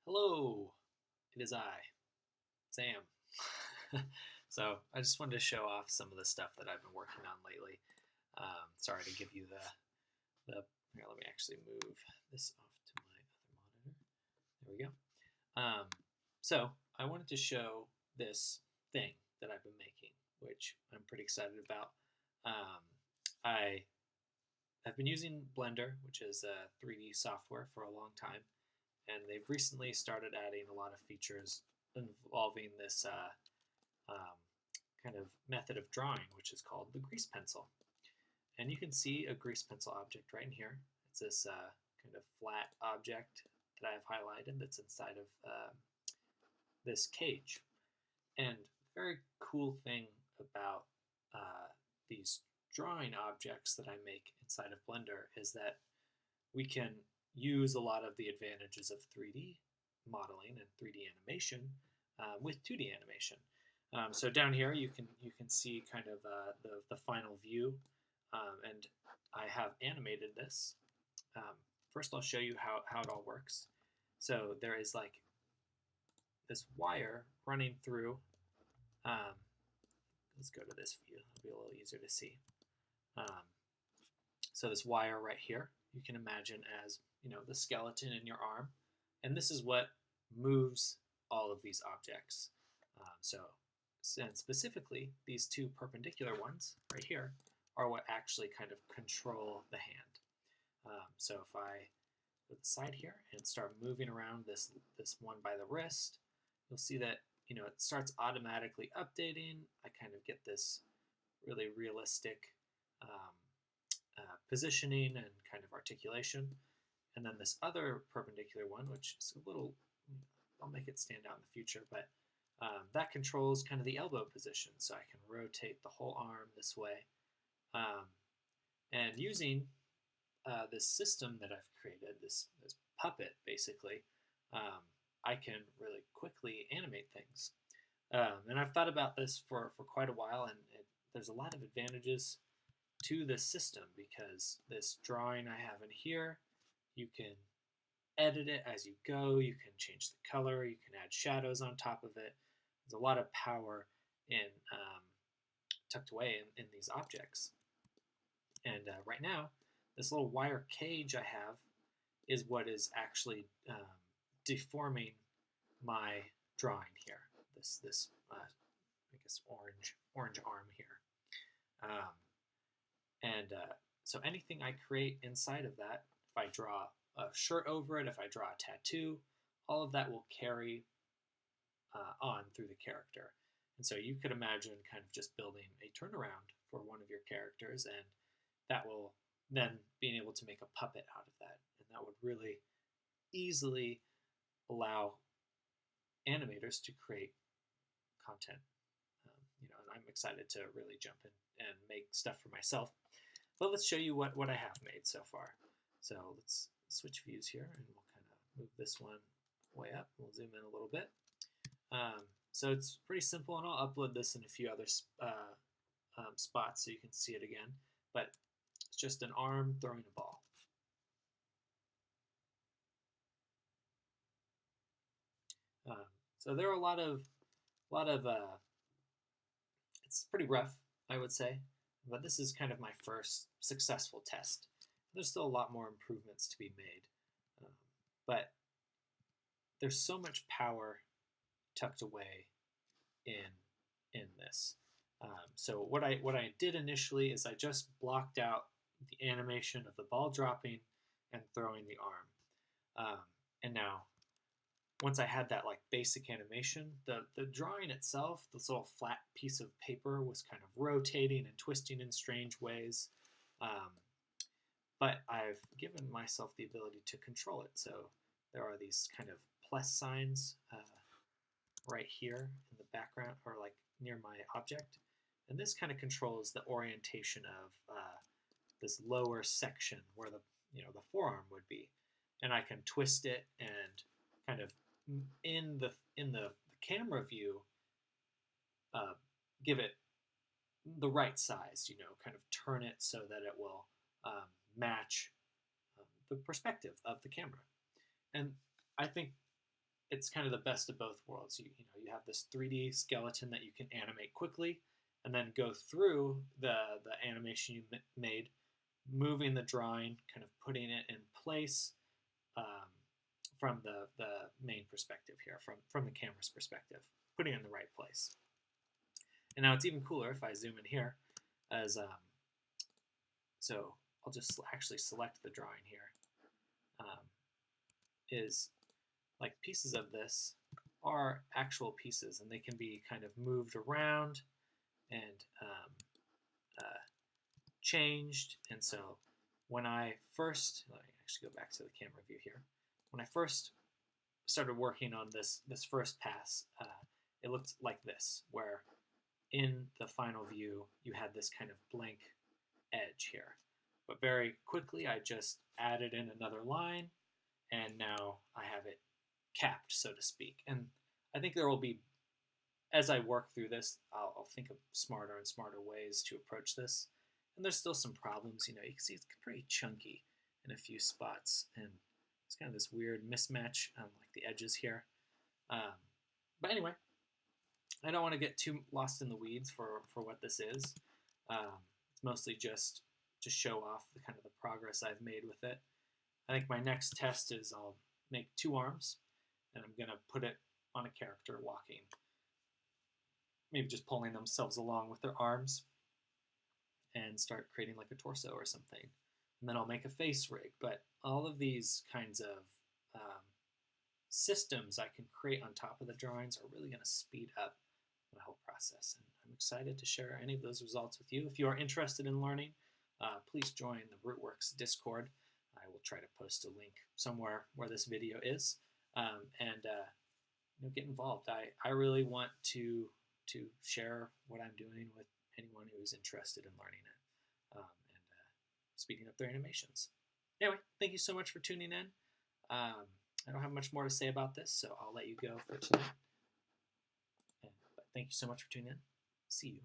Hello, it is I, Sam. So I just wanted to show off some of the stuff that I've been working on lately. Sorry to give you the here. Let me actually move this off to my other monitor. There we go. So I wanted to show this thing that I've been making, which I'm pretty excited about. Um, I have been using Blender, which is a 3D software, for a long time, and they've recently started adding a lot of features involving this um, kind of method of drawing, which is called the grease pencil. And you can see a grease pencil object right in here. It's this kind of flat object that I have highlighted that's inside of this cage. And the very cool thing about these drawing objects that I make inside of Blender is that we can use a lot of the advantages of 3D modeling and 3D animation with 2D animation. So down here you can see kind of the final view, and I have animated this. First, I'll show you how it all works. So there is like this wire running through. Let's go to this view; it'll be a little easier to see. So this wire right here, you can imagine as the skeleton in your arm, and this is what moves all of these objects. And specifically, these two perpendicular ones right here are what actually kind of control the hand. So if I go to the side here and start moving around this one by the wrist, you'll see that it starts automatically updating. I kind of get this really realistic positioning and kind of articulation. And then this other perpendicular one, which is a little, I'll make it stand out in the future, but that controls kind of the elbow position. So I can rotate the whole arm this way. And using this system that I've created, this puppet basically, I can really quickly animate things. And I've thought about this for quite a while, and there's a lot of advantages to this system because this drawing I have in here, you can edit it as you go, you can change the color, you can add shadows on top of it. There's a lot of power tucked away in these objects. And right now, this little wire cage I have is what is actually deforming my drawing here. This I guess orange arm here. So anything I create inside of that, if I draw a shirt over it, if I draw a tattoo, all of that will carry on through the character. And so you could imagine kind of just building a turnaround for one of your characters, and that will then being able to make a puppet out of that. And that would really easily allow animators to create content. And I'm excited to really jump in and make stuff for myself. But let's show you what I have made so far. So let's switch views here, and we'll kind of move this one way up. We'll zoom in a little bit. So it's pretty simple, and I'll upload this in a few other spots so you can see it again. But it's just an arm throwing a ball. So there are a lot of it's pretty rough, I would say, but this is kind of my first successful test. There's still a lot more improvements to be made, but there's so much power tucked away in this. So what I did initially is I just blocked out the animation of the ball dropping and throwing the arm, and now once I had that like basic animation, the drawing itself, this little flat piece of paper, was kind of rotating and twisting in strange ways. But I've given myself the ability to control it. So there are these kind of plus signs right here in the background, or like near my object. And this kind of controls the orientation of this lower section where the forearm would be. And I can twist it and kind of in the camera view give it the right size, kind of turn it so that it will match the perspective of the camera. And I think it's kind of the best of both worlds. You have this 3D skeleton that you can animate quickly, and then go through the animation you made, moving the drawing, kind of putting it in place um, from the main perspective here, from the camera's perspective, putting it in the right place. And now it's even cooler if I zoom in here, as so I'll just actually select the drawing here. Is like pieces of this are actual pieces, and they can be kind of moved around and changed. And so when I first, let me actually go back to the camera view here. When I first started working on this first pass, it looked like this, where in the final view you had this kind of blank edge here. But very quickly I just added in another line, and now I have it capped, so to speak. And I think there will be, as I work through this, I'll think of smarter and smarter ways to approach this. And there's still some problems. You can see it's pretty chunky in a few spots, and it's kind of this weird mismatch on like the edges here. But anyway, I don't want to get too lost in the weeds for what this is. It's mostly just to show off the kind of the progress I've made with it. I think my next test is I'll make 2 arms, and I'm going to put it on a character walking, maybe just pulling themselves along with their arms, and start creating like a torso or something. And then I'll make a face rig. But all of these kinds of systems I can create on top of the drawings are really going to speed up the whole process. And I'm excited to share any of those results with you. If you are interested in learning, please join the Rootworks Discord. I will try to post a link somewhere where this video is, and get involved. I really want to share what I'm doing with anyone who is interested in learning it, and speeding up their animations. Anyway, thank you so much for tuning in. I don't have much more to say about this, so I'll let you go for tonight. But thank you so much for tuning in. See you.